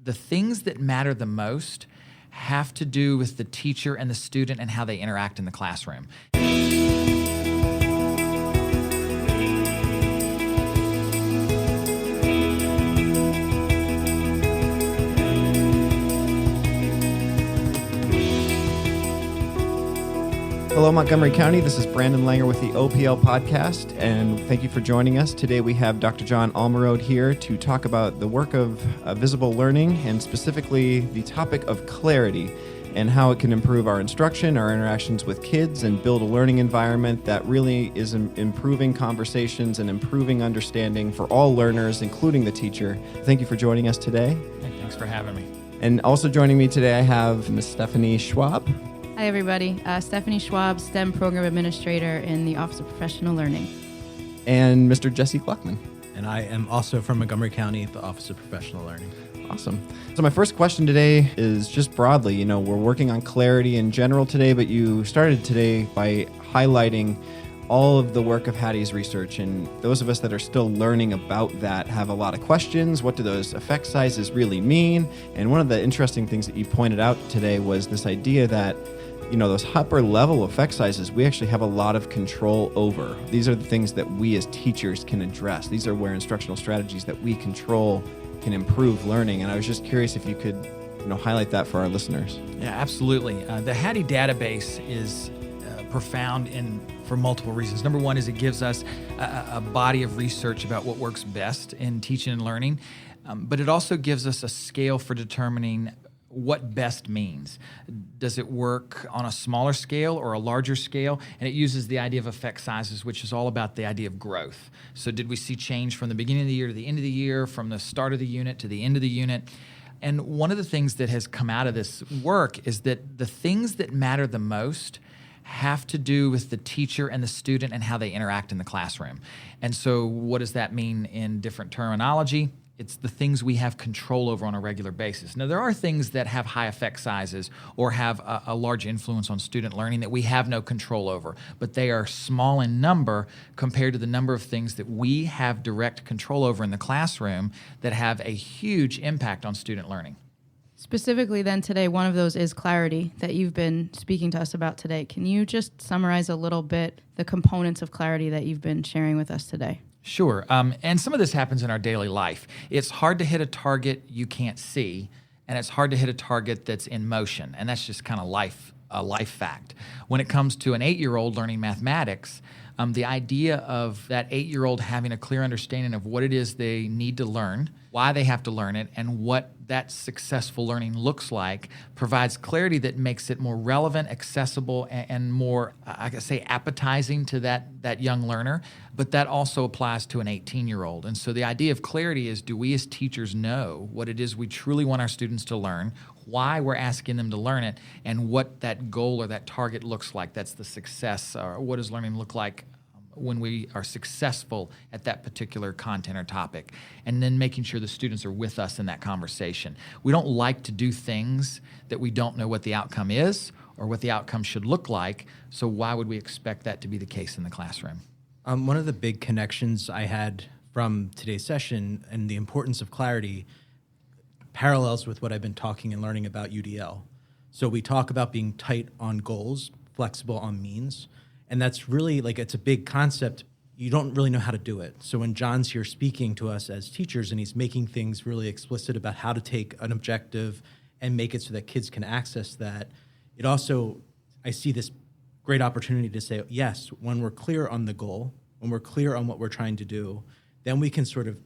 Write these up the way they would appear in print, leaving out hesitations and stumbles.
the things that matter the most have to do with the teacher and the student and how they interact in the classroom. Hello, Montgomery County. This is Brandon Langer with the OPL podcast, and thank you for joining us. Today we have Dr. John Almarode here to talk about the work of visible learning, and specifically the topic of clarity and how it can improve our instruction, our interactions with kids, and build a learning environment that really is improving conversations and improving understanding for all learners, including the teacher. Thank you for joining us today. Hey, thanks for having me. And also joining me today, I have Ms. Stephanie Schwab. Hi, everybody. Stephanie Schwab, STEM Program Administrator in the Office of Professional Learning. And Mr. Jesse Gluckman. And I am also from Montgomery County, the Office of Professional Learning. Awesome. So my first question today is just broadly, we're working on clarity in general today, but you started today by highlighting all of the work of Hattie's research, and those of us that are still learning about that have a lot of questions. What do those effect sizes really mean? And one of the interesting things that you pointed out today was this idea that those upper level effect sizes, we actually have a lot of control over. These are the things that we as teachers can address. These are where instructional strategies that we control can improve learning. And I was just curious if you could, highlight that for our listeners. Yeah, absolutely. The Hattie database is profound for multiple reasons. Number one is it gives us a body of research about what works best in teaching and learning, but it also gives us a scale for determining what best means. Does it work on a smaller scale or a larger scale? And it uses the idea of effect sizes, which is all about the idea of growth. So did we see change from the beginning of the year to the end of the year, from the start of the unit to the end of the unit? And one of the things that has come out of this work is that the things that matter the most have to do with the teacher and the student and how they interact in the classroom. And so what does that mean in different terminology? It's the things we have control over on a regular basis. Now, there are things that have high effect sizes or have a large influence on student learning that we have no control over, but they are small in number compared to the number of things that we have direct control over in the classroom that have a huge impact on student learning. Specifically then today, one of those is clarity that you've been speaking to us about today. Can you just summarize a little bit the components of clarity that you've been sharing with us today? Sure. And some of this happens in our daily life. It's hard to hit a target you can't see, and it's hard to hit a target that's in motion. And that's just kind of a life fact. When it comes to an 8-year-old learning mathematics, the idea of that 8-year-old having a clear understanding of what it is they need to learn, why they have to learn it, and what that successful learning looks like provides clarity that makes it more relevant, accessible, and more, appetizing to that young learner. But that also applies to an 18-year-old. And so the idea of clarity is, do we as teachers know what it is we truly want our students to learn, why we're asking them to learn it, and what that goal or that target looks like? That's the success, or what does learning look like when we are successful at that particular content or topic, and then making sure the students are with us in that conversation. We don't like to do things that we don't know what the outcome is or what the outcome should look like, so why would we expect that to be the case in the classroom? One of the big connections I had from today's session and the importance of clarity parallels with what I've been talking and learning about UDL. So we talk about being tight on goals, flexible on means, and that's really it's a big concept. You don't really know how to do it. So when John's here speaking to us as teachers and he's making things really explicit about how to take an objective and make it so that kids can access that, it also, I see this great opportunity to say, yes, when we're clear on the goal, when we're clear on what we're trying to do, then we can sort of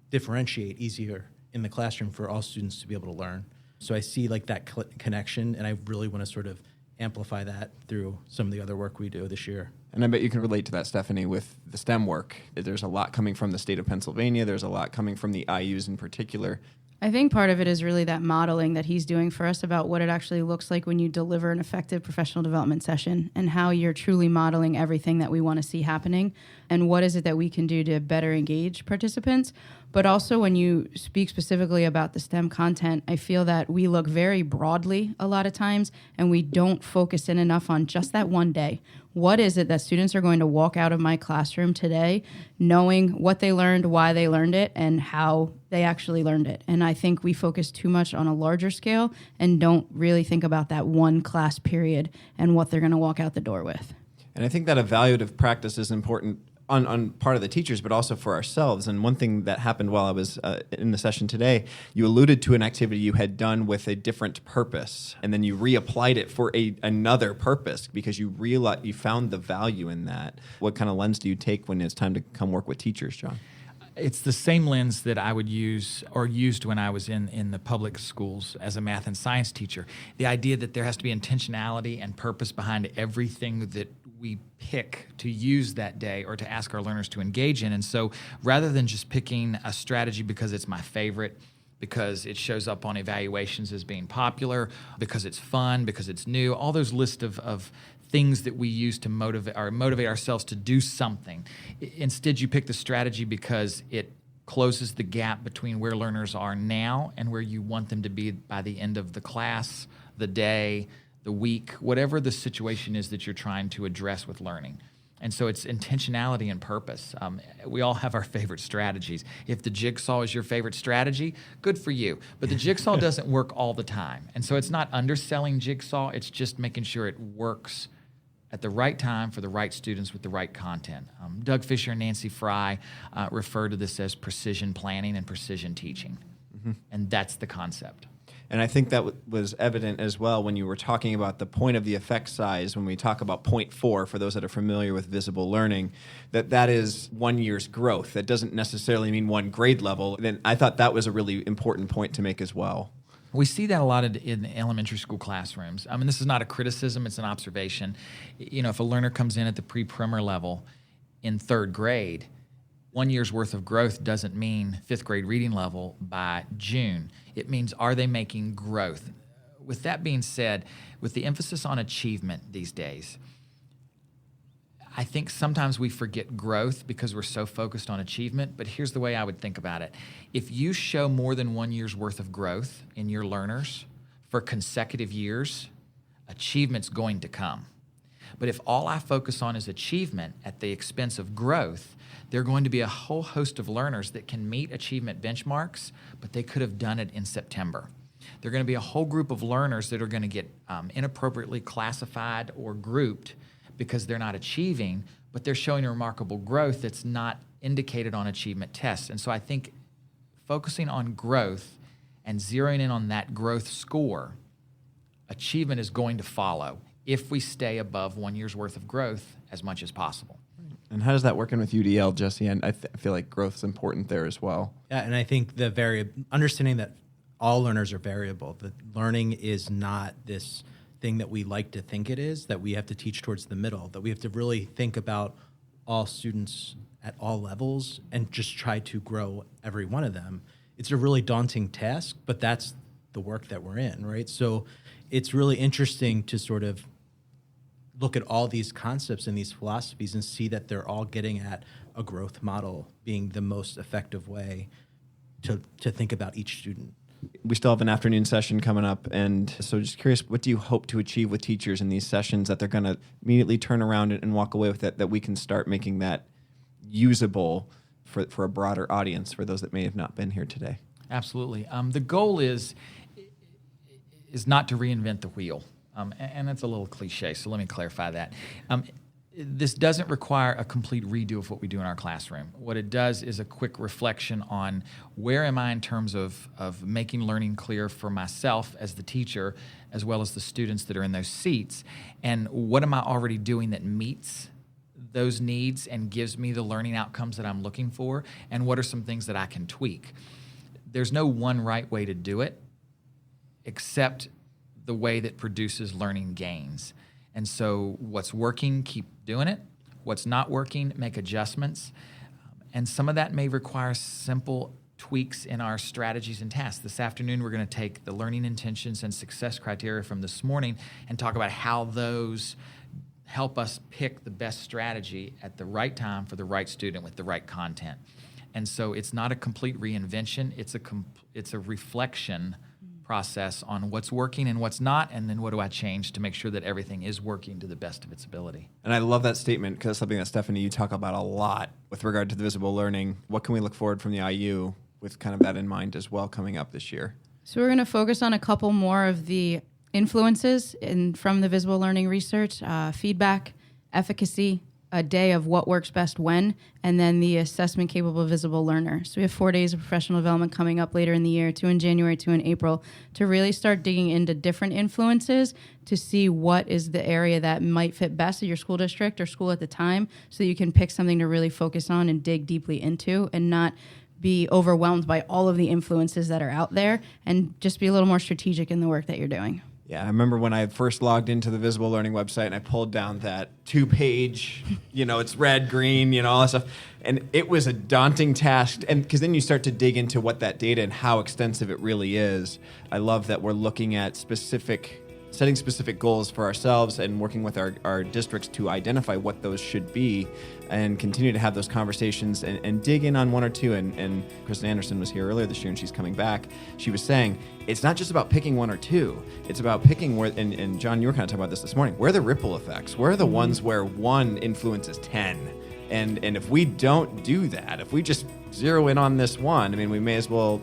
differentiate easier in the classroom for all students to be able to learn. So I see that connection, and I really want to sort of amplify that through some of the other work we do this year. And I bet you can relate to that, Stephanie, with the STEM work. There's a lot coming from the state of Pennsylvania. There's a lot coming from the IUs in particular. I think part of it is really that modeling that he's doing for us about what it actually looks like when you deliver an effective professional development session and how you're truly modeling everything that we want to see happening and what is it that we can do to better engage participants. But also when you speak specifically about the STEM content, I feel that we look very broadly a lot of times and we don't focus in enough on just that one day. What is it that students are going to walk out of my classroom today knowing what they learned, why they learned it, and how they actually learned it? And I think we focus too much on a larger scale and don't really think about that one class period and what they're going to walk out the door with. And I think that evaluative practice is important on part of the teachers, but also for ourselves. And one thing that happened while I was in the session today, you alluded to an activity you had done with a different purpose, and then you reapplied it for another purpose because you realized you found the value in that. What kind of lens do you take when it's time to come work with teachers, John? It's the same lens that I would use or used when I was in the public schools as a math and science teacher. The idea that there has to be intentionality and purpose behind everything that we pick to use that day or to ask our learners to engage in. And so rather than just picking a strategy because it's my favorite, because it shows up on evaluations as being popular, because it's fun, because it's new, all those lists of things that we use to motivate ourselves to do something. Instead, you pick the strategy because it closes the gap between where learners are now and where you want them to be by the end of the class, the day, the week, whatever the situation is that you're trying to address with learning. And so it's intentionality and purpose. We all have our favorite strategies. If the jigsaw is your favorite strategy, good for you. But the jigsaw doesn't work all the time. And so it's not underselling jigsaw. It's just making sure it works at the right time for the right students with the right content. Doug Fisher and Nancy Fry refer to this as precision planning and precision teaching. Mm-hmm. And that's the concept. And I think that was evident as well when you were talking about the point of the effect size, when we talk about 0.4, for those that are familiar with visible learning, that is 1 year's growth. That doesn't necessarily mean one grade level. Then I thought that was a really important point to make as well. We see that a lot in elementary school classrooms. I mean, this is not a criticism, it's an observation. You know, if a learner comes in at the pre-primer level in third grade, 1 year's worth of growth doesn't mean fifth grade reading level by June. It means, are they making growth? With that being said, with the emphasis on achievement these days, I think sometimes we forget growth because we're so focused on achievement, but here's the way I would think about it. If you show more than 1 year's worth of growth in your learners for consecutive years, achievement's going to come. But if all I focus on is achievement at the expense of growth, there are going to be a whole host of learners that can meet achievement benchmarks, but they could have done it in September. There are going to be a whole group of learners that are going to get inappropriately classified or grouped because they're not achieving, but they're showing a remarkable growth that's not indicated on achievement tests. And so I think focusing on growth and zeroing in on that growth score, achievement is going to follow if we stay above 1 year's worth of growth as much as possible. And how does that work in with UDL, Jesse? And I feel like growth is important there as well. Yeah, and I think understanding that all learners are variable, that learning is not this thing that we like to think it is, that we have to teach towards the middle, that we have to really think about all students at all levels and just try to grow every one of them. It's a really daunting task, but that's the work that we're in, right? So it's really interesting to sort of look at all these concepts and these philosophies and see that they're all getting at a growth model being the most effective way to think about each student. We still have an afternoon session coming up, and so just curious, what do you hope to achieve with teachers in these sessions that they're going to immediately turn around and walk away with, that we can start making that usable for a broader audience, for those that may have not been here today? Absolutely. The goal is not to reinvent the wheel. And that's a little cliche, so let me clarify that. This doesn't require a complete redo of what we do in our classroom. What it does is a quick reflection on where am I in terms of making learning clear for myself as the teacher, as well as the students that are in those seats, and what am I already doing that meets those needs and gives me the learning outcomes that I'm looking for, and what are some things that I can tweak. There's no one right way to do it, except the way that produces learning gains. And so what's working, keep doing it. What's not working, make adjustments. And some of that may require simple tweaks in our strategies and tasks. This afternoon, we're going to take the learning intentions and success criteria from this morning and talk about how those help us pick the best strategy at the right time for the right student with the right content. And so it's not a complete reinvention. It's a reflection process on what's working and what's not, and then what do I change to make sure that everything is working to the best of its ability. And I love that statement because it's something that Stephanie, you talk about a lot with regard to the visible learning. What can we look forward from the IU with kind of that in mind as well coming up this year? So we're going to focus on a couple more of the influences from the visible learning research, feedback, efficacy, a day of what works best when, and then the assessment capable visible learner. So we have 4 days of professional development coming up later in the year, 2 in January, 2 in April, to really start digging into different influences to see what is the area that might fit best at your school district or school at the time, so that you can pick something to really focus on and dig deeply into and not be overwhelmed by all of the influences that are out there, and just be a little more strategic in the work that you're doing. Yeah, I remember when I first logged into the Visible Learning website and I pulled down that 2-page, it's red, green, all that stuff. And it was a daunting task. And because then you start to dig into what that data and how extensive it really is. I love that we're looking at setting specific goals for ourselves and working with our districts to identify what those should be and continue to have those conversations and dig in on one or two. And Kristen Anderson was here earlier this year and she's coming back. She was saying, it's not just about picking one or two. It's about picking where, and John, you were kind of talking about this morning, where are the ripple effects? Where are the ones where one influences 10? And if we don't do that, if we just zero in on this one, we may as well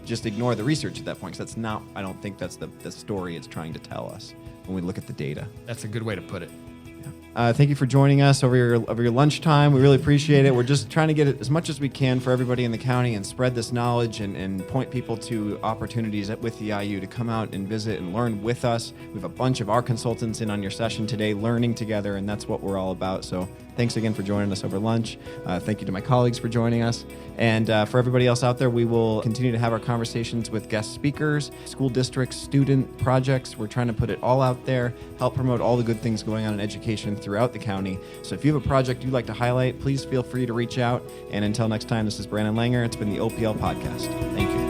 just ignore the research at that point, because I don't think that's the story it's trying to tell us when we look at the data. That's a good way to put it. Thank you for joining us over your lunchtime. We really appreciate it. We're just trying to get it as much as we can for everybody in the county and spread this knowledge and point people to opportunities with the IU to come out and visit and learn with us. We have a bunch of our consultants in on your session today learning together, and that's what we're all about. So thanks again for joining us over lunch. Thank you to my colleagues for joining us. And for everybody else out there, we will continue to have our conversations with guest speakers, school districts, student projects. We're trying to put it all out there, help promote all the good things going on in education throughout the county. So if you have a project you'd like to highlight, please feel free to reach out. And until next time, this is Brandon Langer. It's been the OPL Podcast. Thank you.